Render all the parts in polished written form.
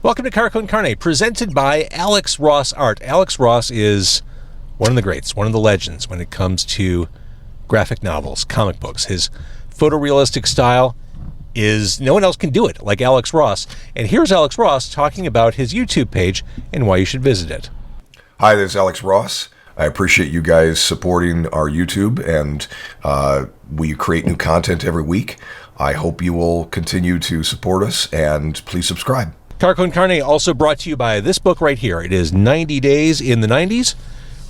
Welcome to Con Carne, presented by Alex Ross Art. Alex Ross is one of the greats, one of the legends when it comes to graphic novels, comic books. His photorealistic style is, no one else can do it like Alex Ross. And here's Alex Ross talking about his YouTube page and why you should visit it. Hi, this is Alex Ross. I appreciate you guys supporting our YouTube, and we create new content every week. I hope you will continue to support us, and please subscribe. Con Carne also brought to you by this book right here. It is 90 Days in the 90s,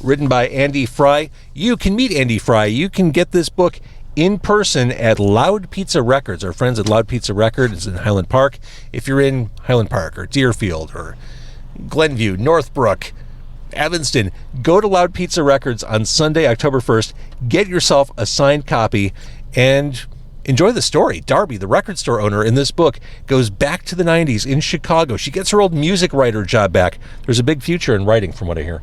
written by Andy Fry. You can meet Andy Fry. You can get this book in person at Loud Pizza Records. Our friends at Loud Pizza Records in Highland Park. If you're in Highland Park or Deerfield or Glenview, Northbrook, Evanston, go to Loud Pizza Records on Sunday, October 1st. Get yourself a signed copy and enjoy the story. Darby, the record store owner in this book, goes back to the 90s in Chicago. She gets her old music writer job back. There's a big future in writing, from what I hear.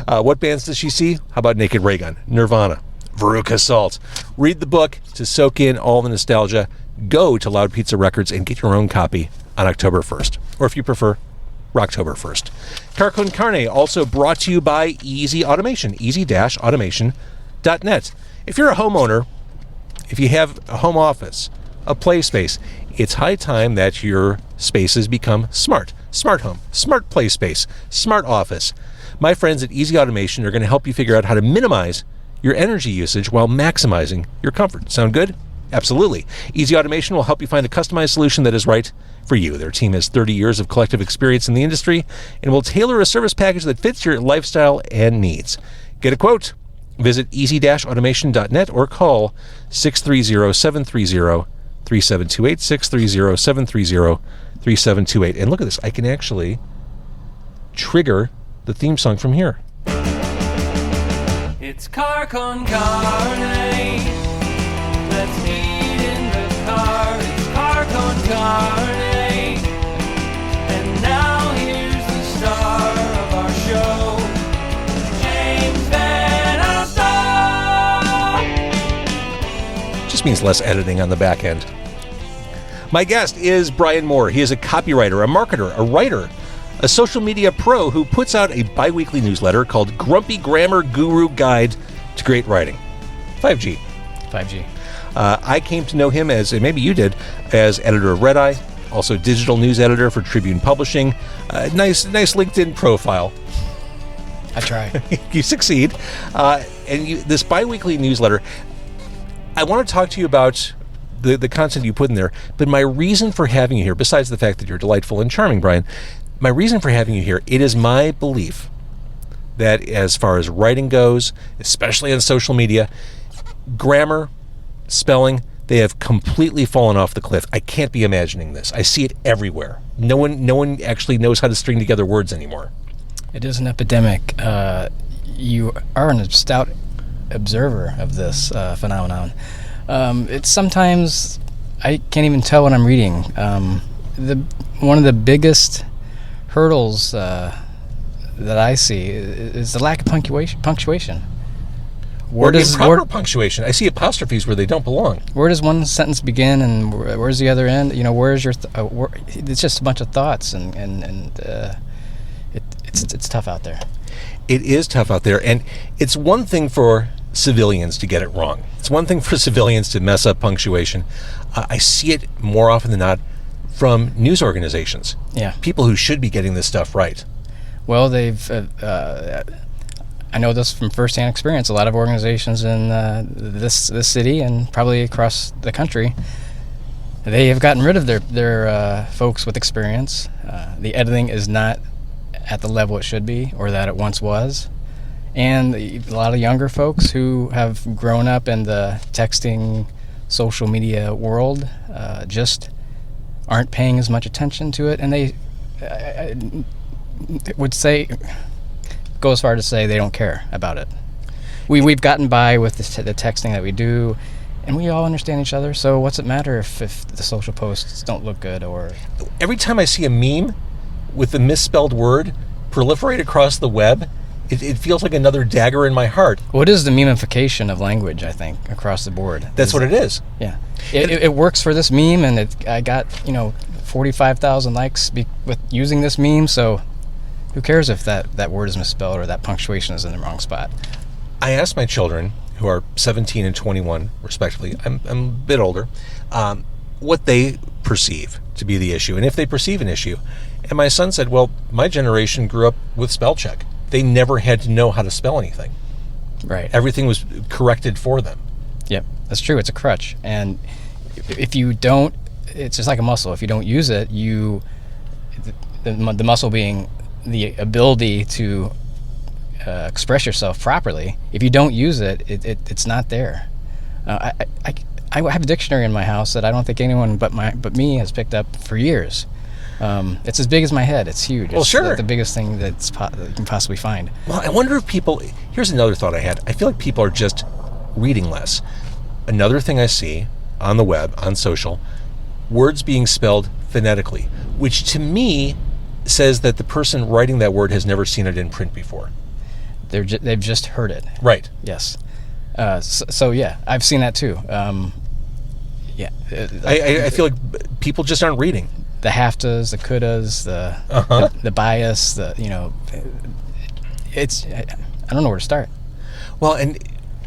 What bands does she see? How about Naked Ray Gun, Nirvana, Veruca Salt? Read the book to soak in all the nostalgia. Go to Loud Pizza Records and get your own copy on October 1st. Or if you prefer, October 1st. Con Carne also brought to you by Easy Automation, easy-automation.net. If you're a homeowner, if you have a home office, a play space, it's high time that your spaces become smart. Smart home, smart play space, smart office. My friends at Easy Automation are going to help you figure out how to minimize your energy usage while maximizing your comfort. Sound good? Absolutely. Easy Automation will help you find a customized solution that is right for you. Their team has 30 years of collective experience in the industry and will tailor a service package that fits your lifestyle and needs. Get a quote. Visit easy-automation.net or call 630-730-3728, 630-730-3728. And look at this. I can actually trigger the theme song from here. It's Con Carne. Let's eat in the car. It's Con Carne. And now here's the star of our show, James Van Alstyne. Just means less editing on the back end. My guest is Brian Moore. He is a copywriter, a marketer, a writer, a social media pro who puts out a bi-weekly newsletter called Grumpy Grammar Guru Guide to Great Writing. 5G. I came to know him as, and maybe you did, as editor of Red Eye, also digital news editor for Tribune Publishing. Nice LinkedIn profile. I try. You succeed. This bi-weekly newsletter, I want to talk to you about the content you put in there, but my reason for having you here, besides the fact that you're delightful and charming, Brian, my reason for having you here, it is my belief that as far as writing goes, especially on social media, grammar, spelling, they have completely fallen off the cliff. I can't be imagining this. I see it everywhere. No one actually knows how to string together words anymore. It is an epidemic. You are an stout observer of this phenomenon. It's sometimes I can't even tell what I'm reading. One of the biggest hurdles that I see is the lack of punctuation. Improper punctuation. I see apostrophes where they don't belong. Where does one sentence begin and where's the other end? You know, where's your? It's just a bunch of thoughts, and it's tough out there. It is tough out there, and it's one thing for civilians to get it wrong. It's one thing for civilians to mess up punctuation. I see it more often than not from news organizations. Yeah. People who should be getting this stuff right. Well, they've. I know this from firsthand experience. A lot of organizations in this city and probably across the country, they have gotten rid of their folks with experience. The editing is not at the level it should be or that it once was. And a lot of younger folks who have grown up in the texting, social media world just aren't paying as much attention to it. And they would say, go as far to say they don't care about it. We've gotten by with the texting that we do, and we all understand each other, so what's it matter if the social posts don't look good? Or every time I see a meme with a misspelled word proliferate across the web, it feels like another dagger in my heart. What is the memeification of language, I think, across the board? That's what it is. Yeah. It works for this meme, and I got, 45,000 likes with using this meme, so who cares if that word is misspelled or that punctuation is in the wrong spot? I asked my children, who are 17 and 21 respectively, I'm a bit older, what they perceive to be the issue, and if they perceive an issue. And my son said, well, my generation grew up with spell check. They never had to know how to spell anything. Right. Everything was corrected for them. Yep, that's true. It's a crutch. And if you don't, it's just like a muscle. If you don't use it, the muscle being the ability to express yourself properly, if you don't use it, it's not there. I have a dictionary in my house that I don't think anyone but me has picked up for years. It's as big as my head. It's huge. Well, it's sure. the biggest thing that you can possibly find. Well, I wonder if people... Here's another thought I had. I feel like people are just reading less. Another thing I see on the web, on social, words being spelled phonetically, which to me says that the person writing that word has never seen it in print before. They've just heard it. Right. Yes. So yeah, I've seen that too. Yeah. I feel like people just aren't reading. The haftas, the couldas, the bias, it's I don't know where to start. Well, and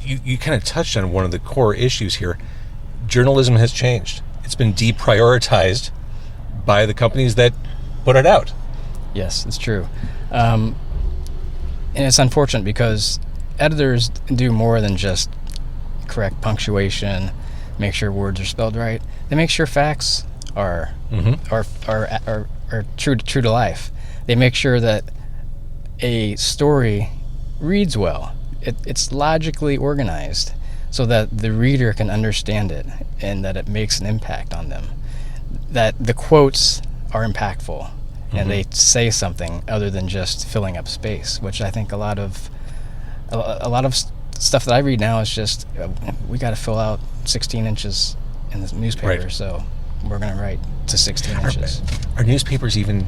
you kind of touched on one of the core issues here. Journalism has changed. It's been deprioritized by the companies that put it out. Yes, it's true. And it's unfortunate because editors do more than just correct punctuation, make sure words are spelled right. They make sure facts are true to life. They make sure that a story reads well. It's logically organized so that the reader can understand it and that it makes an impact on them. That the quotes are impactful and they say something other than just filling up space, which I think a lot of stuff that I read now is just we got to fill out 16 inches in the newspaper, right. So we're going to write to 16 inches. Are newspapers even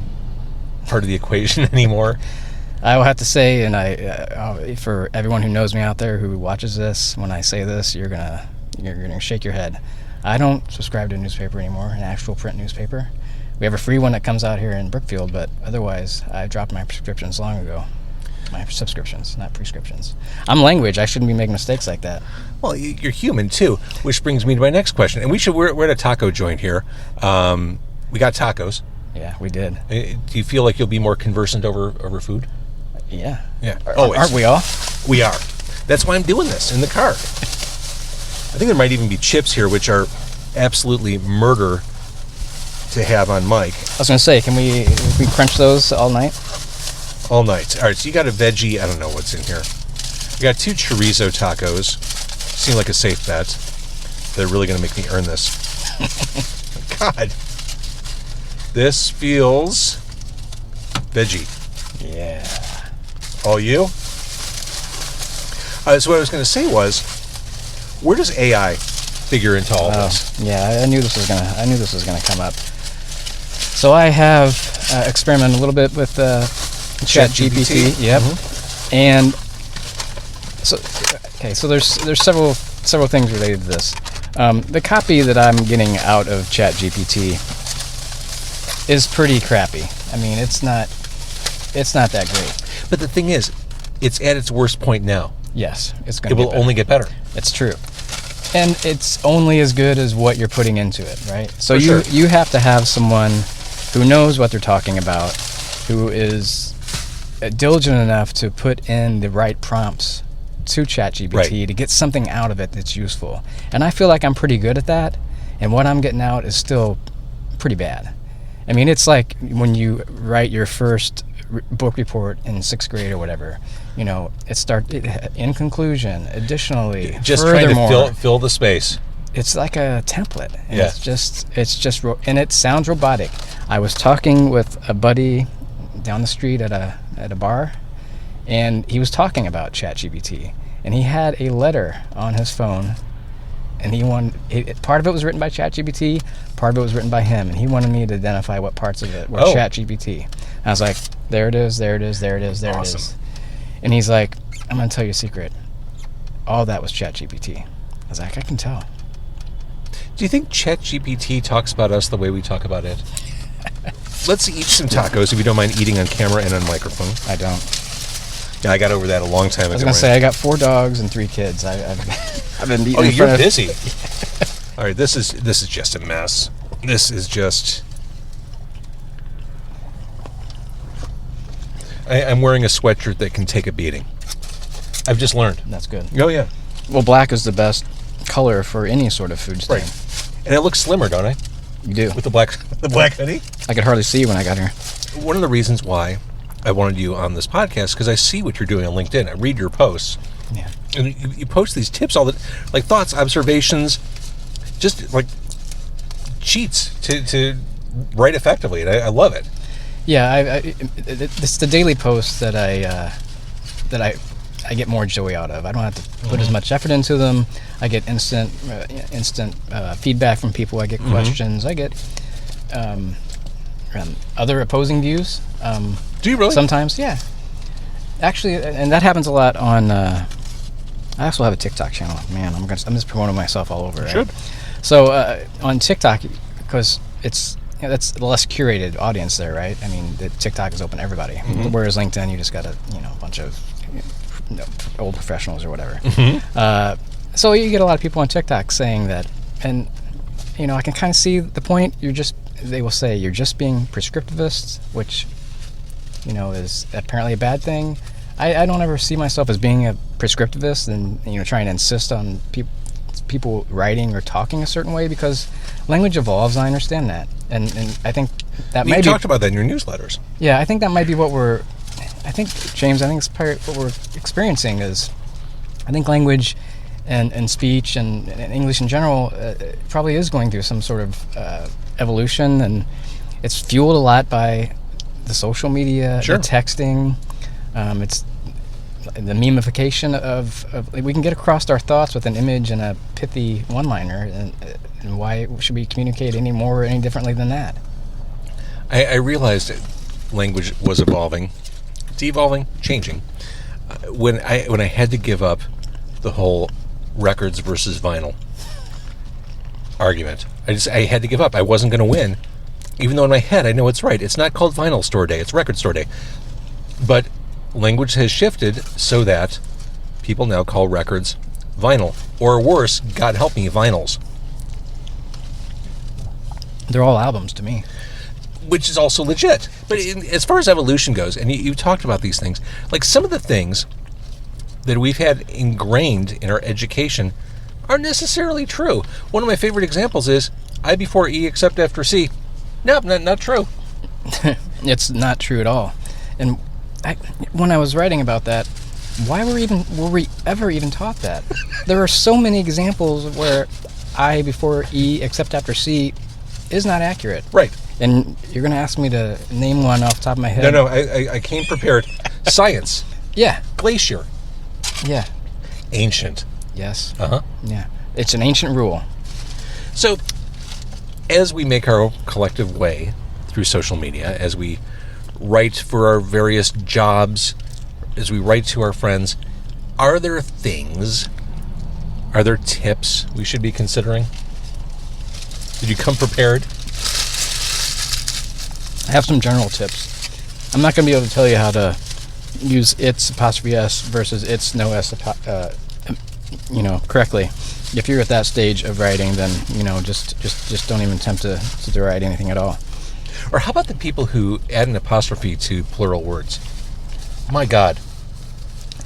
part of the equation anymore? I will have to say, and for everyone who knows me out there who watches this, when I say this, you're gonna shake your head. I don't subscribe to a newspaper anymore, an actual print newspaper. We have a free one that comes out here in Brookfield, but otherwise, I dropped my prescriptions long ago. My subscriptions, not prescriptions. I'm language. I shouldn't be making mistakes like that. Well, you're human too, which brings me to my next question. And we're at a taco joint here. We got tacos. Yeah, we did. Do you feel like you'll be more conversant over food? Yeah. Yeah. Aren't we all? We are. That's why I'm doing this in the car. I think there might even be chips here, which are absolutely murder to have on Mike. I was going to say, can we crunch those all night? All night. All right, so you got a veggie. I don't know what's in here. We got 2 chorizo tacos. Seem like a safe bet. They're really going to make me earn this. God. This feels veggie. Yeah. All you? So what I was going to say was, where does AI figure into all this? Yeah, I knew this was gonna come up. So I have experimented a little bit with ChatGPT. Yep. Mm-hmm. And so there's several things related to this. The copy that I'm getting out of ChatGPT is pretty crappy. I mean, it's not that great. But the thing is, it's at its worst point now. Yes, it's going to be It will only get better. It's true. And it's only as good as what you're putting into it, right? So For you have to have someone who knows what they're talking about, who is diligent enough to put in the right prompts to ChatGPT to get something out of it that's useful. And I feel like I'm pretty good at that, and what I'm getting out is still pretty bad. I mean, it's like when you write your first book report in 6th grade or whatever, you know, in conclusion, additionally, just furthermore, trying to fill the space. It's like a template. And yeah. It's just and it sounds robotic. I was talking with a buddy down the street at a bar, and he was talking about ChatGPT, and he had a letter on his phone, and part of it was written by ChatGPT, part of it was written by him, and he wanted me to identify what parts of it were ChatGPT. And I was like, there it is, there it is, there it is, there awesome. It is. And he's like, I'm going to tell you a secret. All that was ChatGPT. I was like, I can tell. Do you think ChatGPT talks about us the way we talk about it? let's eat some tacos if you don't mind eating on camera and on microphone. I don't. Yeah, I got over that a long time ago. I was gonna say I got 4 dogs and 3 kids. I've been eating. Oh, in you're front of- busy. All right, this is just a mess. This is just. I'm wearing a sweatshirt that can take a beating. I've just learned. That's good. Oh yeah. Well, black is the best color for any sort of food stain. Right. And it looks slimmer, don't I? You do. With the black hoodie. I could hardly see you when I got here. One of the reasons why I wanted you on this podcast because I see what you're doing on LinkedIn. I read your posts. Yeah. And you post these tips, all the like thoughts, observations, just like cheats to write effectively, and I love it. Yeah, it's the daily posts that I get more joy out of. I don't have to put as much effort into them. I get instant feedback from people. I get questions. I get other opposing views. Do you really? Sometimes, yeah. Actually, and that happens a lot on. I also have a TikTok channel. Man, I'm just promoting myself all over. Right? Should. So on TikTok, because that's the less curated audience there, right? I mean, the TikTok is open to everybody. Whereas LinkedIn, you just got a bunch of old professionals or whatever. So you get a lot of people on TikTok saying that, and I can kind of see the point. They will say you're just being prescriptivist, which is apparently a bad thing. I don't ever see myself as being a prescriptivist and trying to insist on people writing or talking a certain way, because language evolves. I understand that, and I think that you talked about that in your newsletters. Yeah, I think that might be what James, I think it's part of what we're experiencing is, I think language and speech and English in general probably is going through some sort of evolution, and it's fueled a lot by the social media, Sure. the texting. It's the memeification of we can get across our thoughts with an image and a pithy one-liner, and why should we communicate any more or any differently than that? I realized that language was evolving, devolving, changing. When I had to give up the whole records versus vinyl argument, I had to give up. I wasn't going to win, even though in my head I know it's right. It's not called Vinyl Store Day; it's Record Store Day. But language has shifted so that people now call records vinyl, or worse, God help me, vinyls. They're all albums to me. Which is also legit. But as far as evolution goes, and you talked about these things, like some of the things that we've had ingrained in our education aren't necessarily true. One of my favorite examples is I before E except after C. Nope, not true. It's not true at all. And when I was writing about that, why were we ever even taught that? There are so many examples where I before E except after C is not accurate. Right. And you're going to ask me to name one off the top of my head? No, I came prepared. Science. Yeah. Glacier. Yeah. Ancient. Yes. Uh-huh. Yeah. It's an ancient rule. So, as we make our collective way through social media, as we write for our various jobs, as we write to our friends, are there tips we should be considering? Did you come prepared? I have some general tips. I'm not going to be able to tell you how to use its apostrophe S versus its no S, correctly. If you're at that stage of writing, then just don't even attempt to write anything at all. Or how about the people who add an apostrophe to plural words? My God.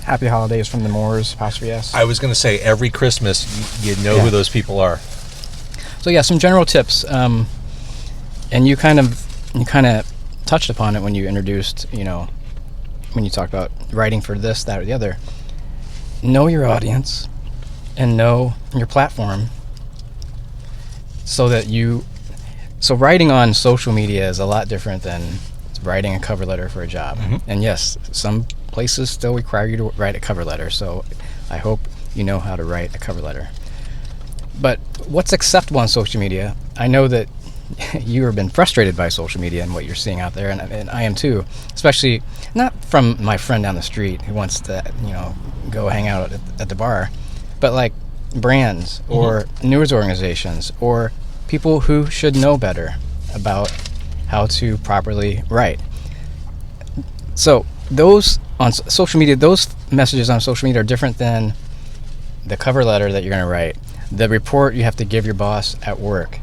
Happy holidays from the Moors, apostrophe S. I was going to say every Christmas you know who those people are. So yeah, some general tips. And you kind of touched upon it when you introduced, when you talked about writing for this, that, or the other. Know your audience and know your platform so writing on social media is a lot different than writing a cover letter for a job. Mm-hmm. And yes, some places still require you to write a cover letter, so I hope you know how to write a cover letter. But what's acceptable on social media? I know that you have been frustrated by social media and what you're seeing out there, and I am too, especially not from my friend down the street who wants to go hang out at the bar, but like brands or news organizations or people who should know better about how to properly write. So those on social media, those messages on social media are different than the cover letter that you're going to write, the report you have to give your boss at work,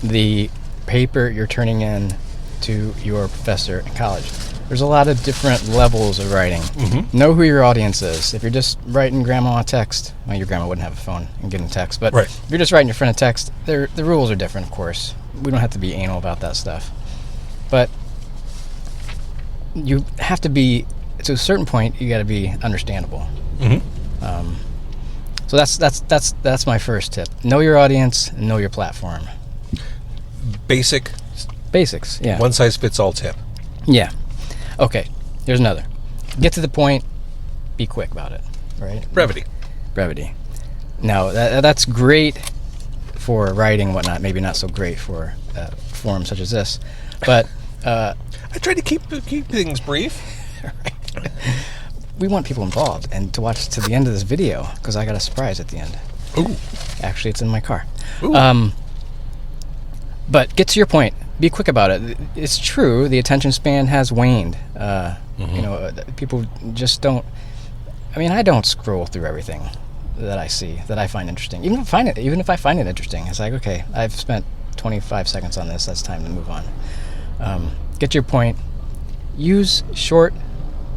the paper you're turning in to your professor in college. There's a lot of different levels of writing. Know who your audience is. If you're just writing grandma a text, well, your grandma wouldn't have a phone and getting text, but Right. if you're just writing your friend a text, the rules are different, of course. We don't have to be anal about that stuff. But you have to be, to a certain point, you got to be understandable. So that's my first tip. Know your audience, and know your platform. Basic, Basics, yeah. one size fits all tip. Yeah. Okay, here's another. Get to the point, be quick about it, right? Brevity. Now, that's great for writing and whatnot, maybe not so great for forums such as this. But I try to keep things brief. right. We want people involved and to watch to the end of this video, because I got a surprise at the end. Ooh. Actually, it's in my car. Ooh. But get to your point. Be quick about it. It's true. The attention span has waned. People just don't. I mean, I don't scroll through everything that I see that I find interesting. Even if I find it interesting, it's like, okay, I've spent 25 seconds on this. That's time to move on. Get to your point. Use short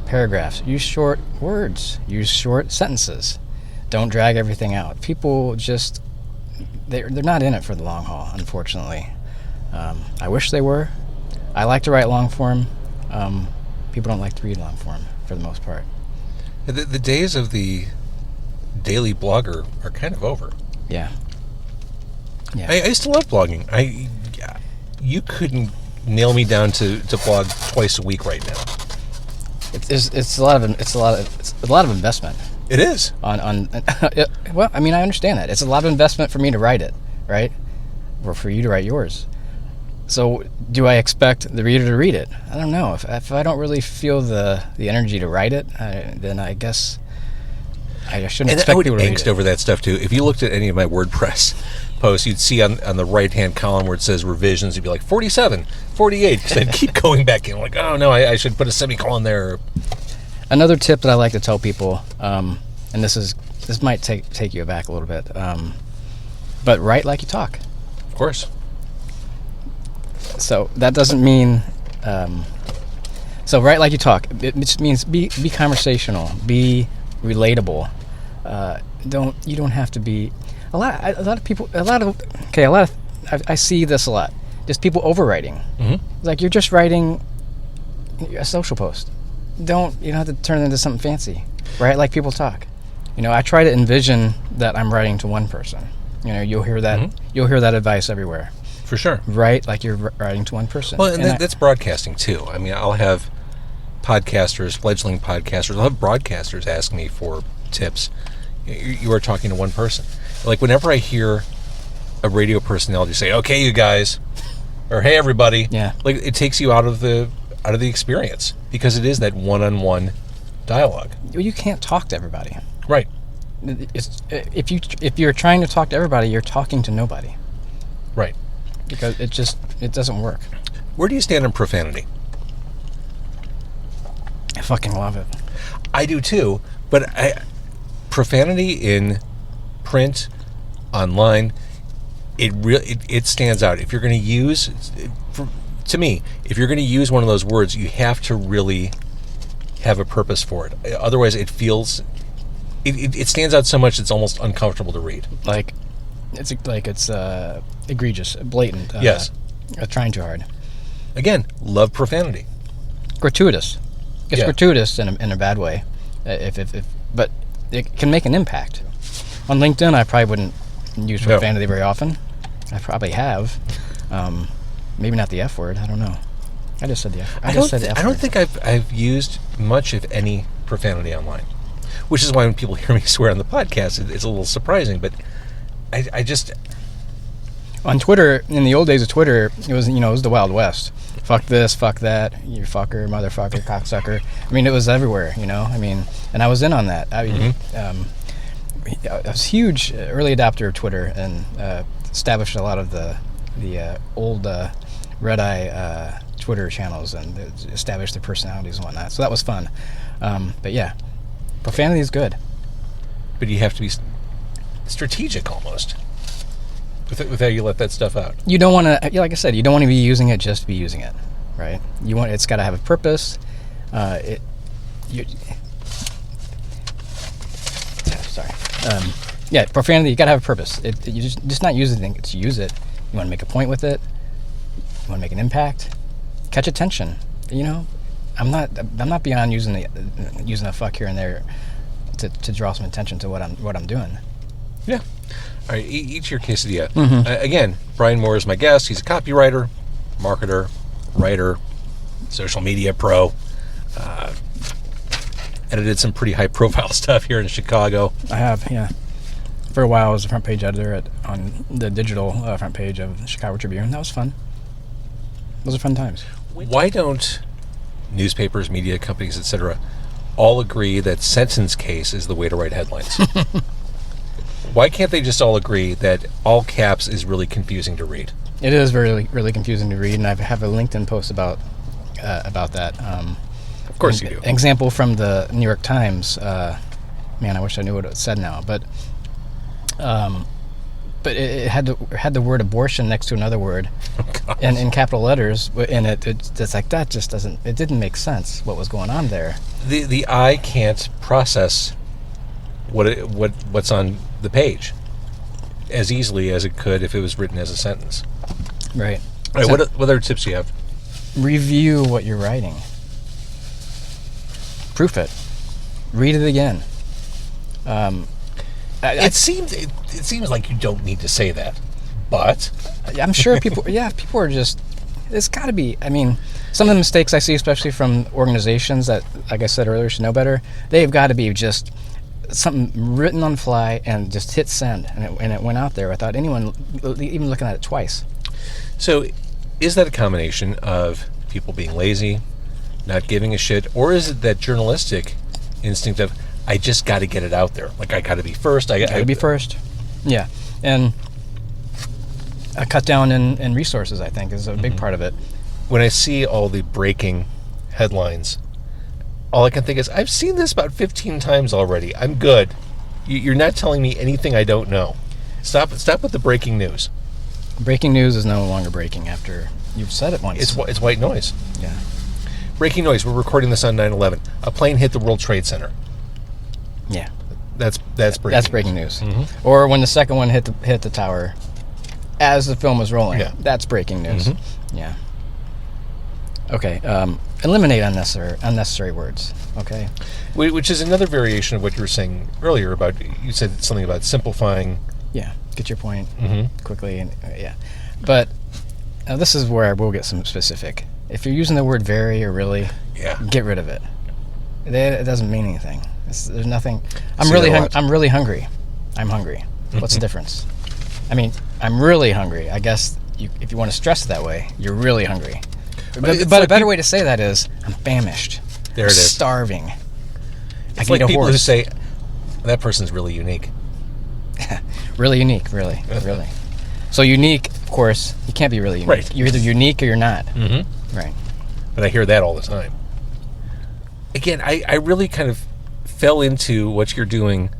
paragraphs. Use short words. Use short sentences. Don't drag everything out. People just they're not in it for the long haul, unfortunately. I wish they were. I like to write long form. People don't like to read long form for the most part. The days of the daily blogger are kind of over. Yeah. I used to love blogging. You couldn't nail me down to blog twice a week right now. It's a lot of investment. It is. Well, I mean, I understand that. It's a lot of investment for me to write it, right? Or for you to write yours. So do I expect the reader to read it? I don't know. If I don't really feel the energy to write it, then I guess I shouldn't expect people to read it. Angst over that stuff too. If you looked at any of my WordPress posts, you'd see on the right-hand column where it says revisions, you'd be like 47, 48, because I'd keep going back in like, oh no, I should put a semicolon there. Another tip that I like to tell people, and this might take you aback a little bit, but write like you talk. Of course. So that doesn't mean. So write like you talk. It just means be conversational, be relatable. You don't have to be. A lot of people. I see this a lot. Just people overwriting. Like you're just writing a social post. You don't have to turn it into something fancy. Write like people talk. I try to envision that I'm writing to one person. You'll hear that. You'll hear that advice everywhere. For sure. Write like you're writing to one person. Well, and that's broadcasting too. I mean, I'll have podcasters, fledgling podcasters, I'll have broadcasters ask me for tips. You are talking to one person. Like whenever I hear a radio personality say, "Okay, you guys," or "Hey, everybody," yeah, like it takes you out of the experience because it is that one-on-one dialogue. Well, you can't talk to everybody. Right. If you're trying to talk to everybody, you're talking to nobody. Right. Because it doesn't work. Where do you stand on profanity? I fucking love it. I do too, but profanity in print, online, it stands out. If you're going to use, to me, if you're going to use one of those words, you have to really have a purpose for it. Otherwise, it feels, it stands out so much it's almost uncomfortable to read. Like it's egregious, blatant. Yes. Trying too hard. Again, love profanity. Gratuitous. It's gratuitous in a bad way. But it can make an impact. On LinkedIn, I probably wouldn't use profanity very often. I probably have. Maybe not the F word. I don't know. I just said the F. I don't think I've used much, if any, profanity online. Which is why when people hear me swear on the podcast, it's a little surprising. But I just on Twitter, in the old days of Twitter, it was the Wild West. Fuck this, fuck that, you fucker, motherfucker, cocksucker. I mean, it was everywhere, and I was in on that. I was a huge early adopter of Twitter and established a lot of the old red-eye Twitter channels and establish their personalities and whatnot. So that was fun. But yeah, profanity is good. But you have to be strategic almost with how you let that stuff out. You don't want to, like I said, you don't want to be using it just to be using it, right? It's got to have a purpose. Sorry. Yeah, profanity, you got to have a purpose. You just not use it to use it. You want to make a point with it. You want to make an impact. Catch attention. I'm not beyond using a fuck here and there to draw some attention to what I'm doing. Yeah. All right, eat your quesadilla. Again, Brian Moore is my guest. He's a copywriter, marketer, writer, social media pro. Edited some pretty high-profile stuff here in Chicago. I have, yeah. For a while, I was the front page editor on the digital front page of the Chicago Tribune. That was fun. Those are fun times. Why don't newspapers, media companies, etc., all agree that sentence case is the way to write headlines? Why can't they just all agree that all caps is really confusing to read? It is really, really confusing to read, and I have a LinkedIn post about that. Of course you do. An example from the New York Times. Man, I wish I knew what it said now, but it had the word abortion next to another word, in capital letters, and it's like that just doesn't. It didn't make sense what was going on there. The eye can't process what's on the page as easily as it could if it was written as a sentence. Right. All right, what other tips do you have? Review what you're writing. Proof it. Read it again. It seems like you don't need to say that, but I'm sure people are just. It's got to be. I mean, some of the mistakes I see, especially from organizations that, like I said earlier, should know better. They've got to be just something written on the fly and just hit send, and it went out there without anyone even looking at it twice. So, is that a combination of people being lazy, not giving a shit, or is it that journalistic instinct of I just got to get it out there? Like I got to be first. I got to be first. Yeah, and a cut down in resources, I think, is a big part of it. When I see all the breaking headlines, all I can think is I've seen this about 15 times already. I'm good. You're not telling me anything I don't know. Stop with the breaking news. Breaking news is no longer breaking after you've said it once. It's white noise. Yeah. Breaking noise. We're recording this on 9/11. A plane hit the World Trade Center. Yeah. That's breaking. That's breaking news. Mm-hmm. Or when the second one hit the tower, as the film was rolling. Yeah. That's breaking news. Mm-hmm. Yeah. Okay. Eliminate unnecessary words. Okay. Which is another variation of what you were saying earlier about. You said something about simplifying. Yeah. Get your point quickly and yeah. But this is where I will get some specific. If you're using the word very or really, get rid of it. It doesn't mean anything. There's nothing. I'm really hungry. I'm hungry. What's the difference? I mean, I'm really hungry. I guess if you want to stress it that way, you're really hungry. But a better way to say that is, I'm famished. There it is. Starving. It's like people who say, that person's really unique. Really unique, really. So unique, of course, you can't be really unique. Right. You're either unique or you're not. Mm-hmm. Right. But I hear that all the time. Again, I really kind of fell into what you're doing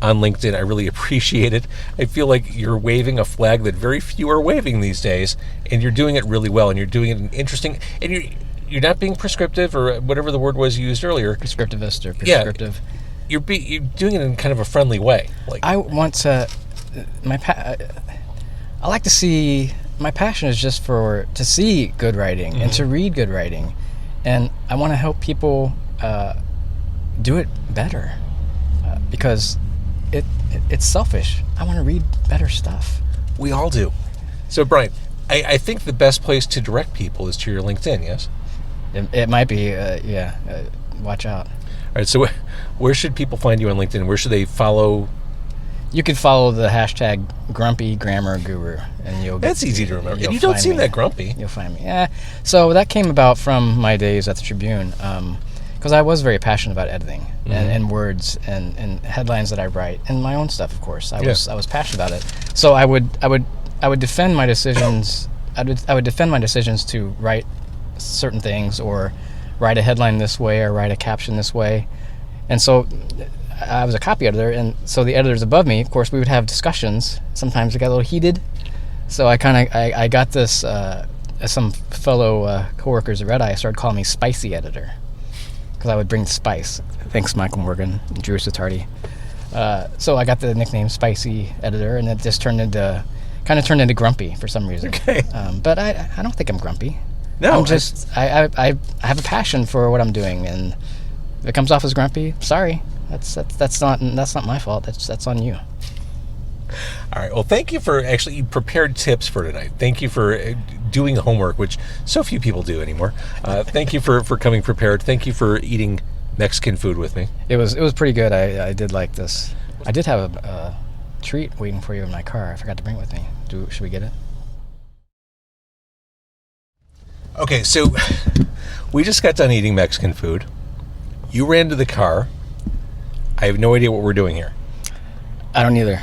on LinkedIn. I really appreciate it. I feel like you're waving a flag that very few are waving these days, and you're doing it really well, and you're doing it in interesting, and you're not being prescriptive or whatever the word was you used earlier. Prescriptivist or prescriptive. Yeah, you're doing it in kind of a friendly way. Like I want to, I like to see, my passion is just to see good writing and to read good writing, and I want to help people do it better because it's selfish. I want to read better stuff. We all do. So Brian, I think the best place to direct people is to your LinkedIn, yes? It might be, watch out. All right, so where should people find you on LinkedIn? Where should they follow? You could follow the hashtag Grumpy Grammar Guru, and you'll get. That's easy to remember. And you don't seem that grumpy. You'll find me. Yeah. So that came about from my days at the Tribune, because I was very passionate about editing and words and headlines that I write and my own stuff. Of course, I was passionate about it. So I would defend my decisions I would defend my decisions to write certain things or write a headline this way or write a caption this way. And so I was a copy editor, and so the editors above me, of course, we would have discussions. Sometimes it got a little heated. So I got this, some fellow coworkers at Red Eye started calling me Spicy Editor, because I would bring spice. Thanks, Michael Morgan and Drew Satardi. So I got the nickname Spicy Editor, and it just turned into Grumpy for some reason. Okay. But I don't think I'm grumpy. No, I'm just I have a passion for what I'm doing, and if it comes off as grumpy, sorry. That's not my fault. That's on you. All right. Well, thank you for actually prepared tips for tonight. Thank you for doing the homework, which so few people do anymore. Thank you for coming prepared. Thank you for eating Mexican food with me. It was pretty good. I did like this. I did have a treat waiting for you in my car. I forgot to bring it with me. Should we get it? Okay, so we just got done eating Mexican food. You ran to the car. I have no idea what we're doing here. I don't either.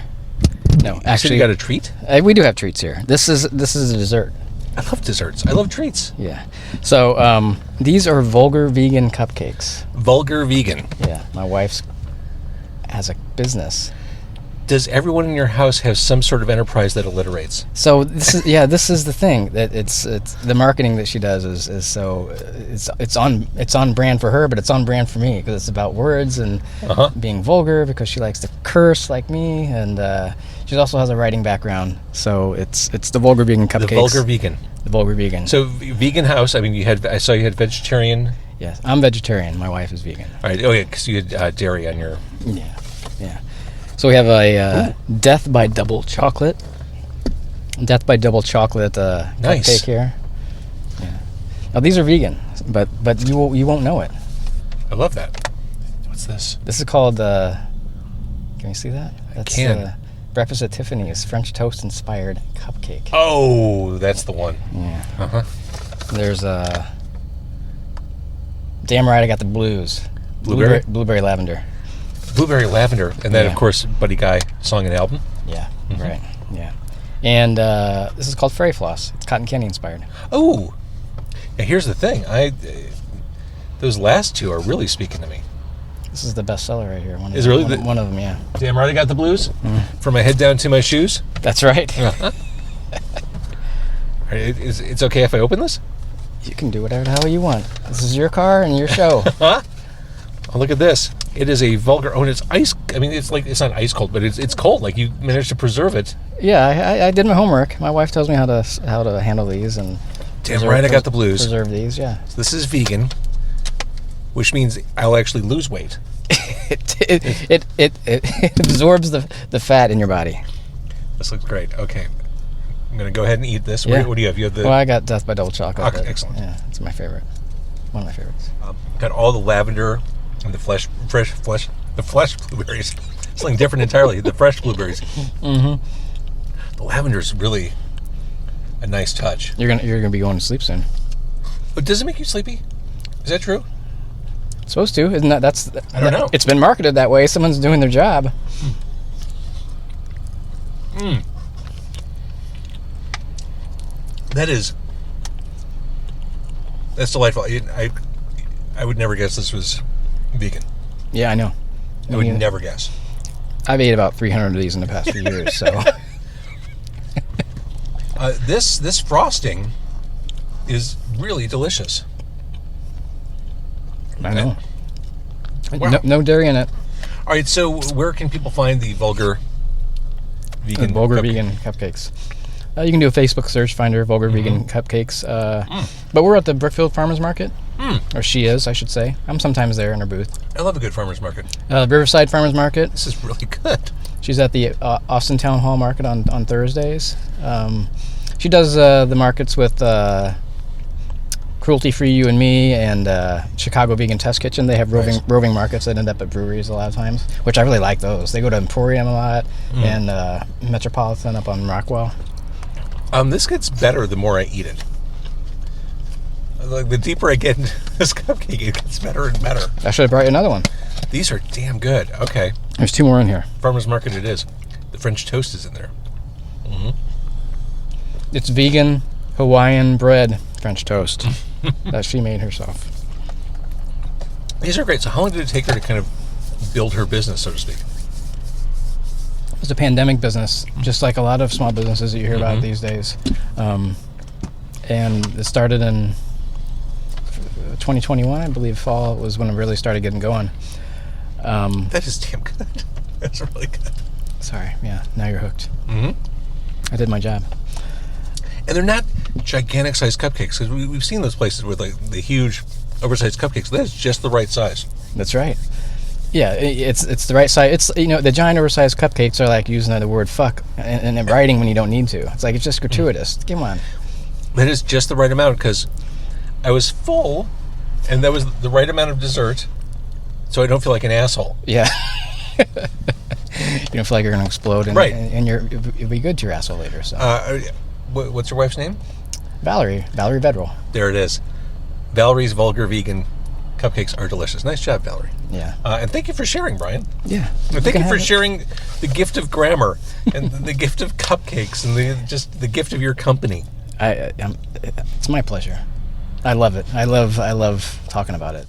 No, actually, you got a treat? We do have treats here. This is a dessert. I love desserts. I love treats. Yeah. So these are vulgar vegan cupcakes. Vulgar vegan. Yeah. My wife's has a business. Does everyone in your house have some sort of enterprise that alliterates? So this is the thing, that it's the marketing that she does is so it's on brand for her, but it's on brand for me, because it's about words and being vulgar, because she likes to curse like me, and she also has a writing background. So it's the vulgar vegan cupcakes. The vulgar vegan. The vulgar vegan. So vegan house. I mean, I saw you had vegetarian. Yes, I'm vegetarian. My wife is vegan. All right. Oh yeah, because you had dairy on your. Yeah. So we have a Death by Double Chocolate. Death by Double Chocolate Nice. cupcake here. Yeah. Now these are vegan, but you won't know it. I love that. What's this? This is called. Can you see that? That's can. Breakfast at Tiffany's French toast inspired cupcake. Oh, that's the one. Yeah. There's Damn right, I got the blues. Blueberry? Blueberry lavender. Blueberry lavender, and then Yeah. of course Buddy Guy song and album. Yeah. Right. Yeah. And this is called Fairy Floss. It's cotton candy inspired. Oh, now here's the thing. Those last two are really speaking to me. This is the bestseller right here. Is it really one of them? Yeah. Damn right, I got the blues. From my head down to my shoes. That's right. All right, it's okay if I open this? You can do whatever the hell you want. This is your car and your show. Huh? Oh, look at this. It is a vulgar. Oh, and it's ice. I mean, it's not ice cold, but it's cold. Like, you managed to preserve it. Yeah, I did my homework. My wife tells me how to handle these and. Damn right, I got the blues. Preserve these, yeah. So this is vegan, which means I'll actually lose weight. It absorbs the fat in your body. This looks great. Okay, I'm gonna go ahead and eat this. Yeah. What do you have? You have the. Well, I got Death by Double Chocolate. Okay, excellent. Yeah, it's my favorite. One of my favorites. Got all the lavender and the fresh blueberries. Something different entirely. The fresh blueberries. Mm-hmm. The lavender is really a nice touch. You're gonna be going to sleep soon. But does it make you sleepy? Is that true? It's supposed to, isn't that? I don't know. It's been marketed that way. Someone's doing their job. That's delightful. I would never guess this was vegan. Yeah, I know. I would never guess. I've ate about 300 of these in the past few years, so. This frosting is really delicious. I know. Wow. No dairy in it. All right, so where can people find the vulgar vegan vegan cupcakes? You can do a Facebook search, find her Vulgar Vegan Cupcakes. But we're at the Brookfield Farmers Market. Or she is, I should say. I'm sometimes there in her booth. I love a good farmer's market. Riverside Farmers Market. This is really good. She's at the Austin Town Hall Market on Thursdays. She does the markets with Cruelty Free You and Me and Chicago Vegan Test Kitchen. They have roving markets that end up at breweries a lot of times, which I really like those. They go to Emporium a lot and Metropolitan up on Rockwell. This gets better the more I eat it. Like, the deeper I get into this cupcake, it gets better and better. I should have brought you another one. These are damn good. Okay. There's 2 more in here. Farmer's Market it is. The French toast is in there. It's vegan. Hawaiian bread French toast that she made herself. These are great. So how long did it take her to kind of build her business, so to speak? It was a pandemic business, just like a lot of small businesses that you hear about these days. And it started in 2021, I believe. Fall was when it really started getting going. That is damn good. That's really good. Sorry, yeah, now you're hooked. Mm-hmm. I did my job. And they're not gigantic sized cupcakes, because we've seen those places with like the huge oversized cupcakes. That's just the right size. That's right. Yeah, it's the right size. It's, you know, the giant oversized cupcakes are like using the word fuck and writing when you don't need to. It's like, it's just gratuitous. Come on. That is just the right amount, because I was full, and that was the right amount of dessert, so I don't feel like an asshole. Yeah. You don't feel like you're going to explode, and, Right. and you'll be good to your asshole later. So What's your wife's name? Valerie Vedrell. There it is. Valerie's Vulgar Vegan Cupcakes are delicious. Nice job, Valerie. Yeah. And thank you for sharing, Brian. Yeah. And thank you for sharing the gift of grammar and the gift of cupcakes and the gift of your company. It's my pleasure. I love it. I love talking about it.